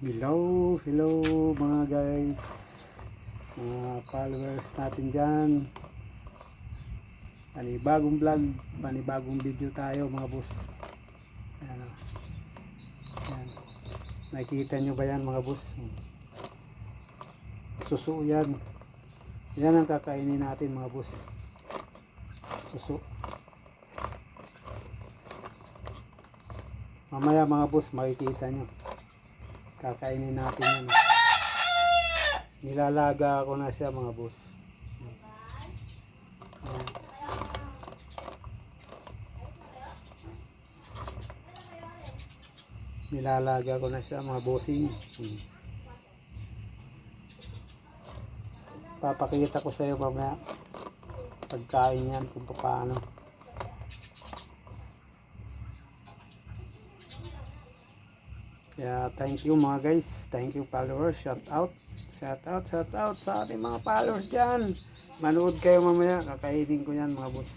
Hello mga guys, mga followers natin dyan. Panibagong vlog, panibagong video tayo mga boss. Ayan, o. Ayan. Nakikita nyo ba yan mga boss? Suso yan. Yan ang kakainin natin mga boss. Suso. Mamaya mga boss makikita nyo. Kakainin natin yan. Nilalaga ko na siya mga boss. Nilalaga ko na siya mga bossing. Papakita ko sa iyo mamaya pagkain yan kung paano. Kaya thank you mga guys, thank you followers, shout out sa ating mga followers dyan. Manood kayo mamaya, kakainin ko yan mga boss.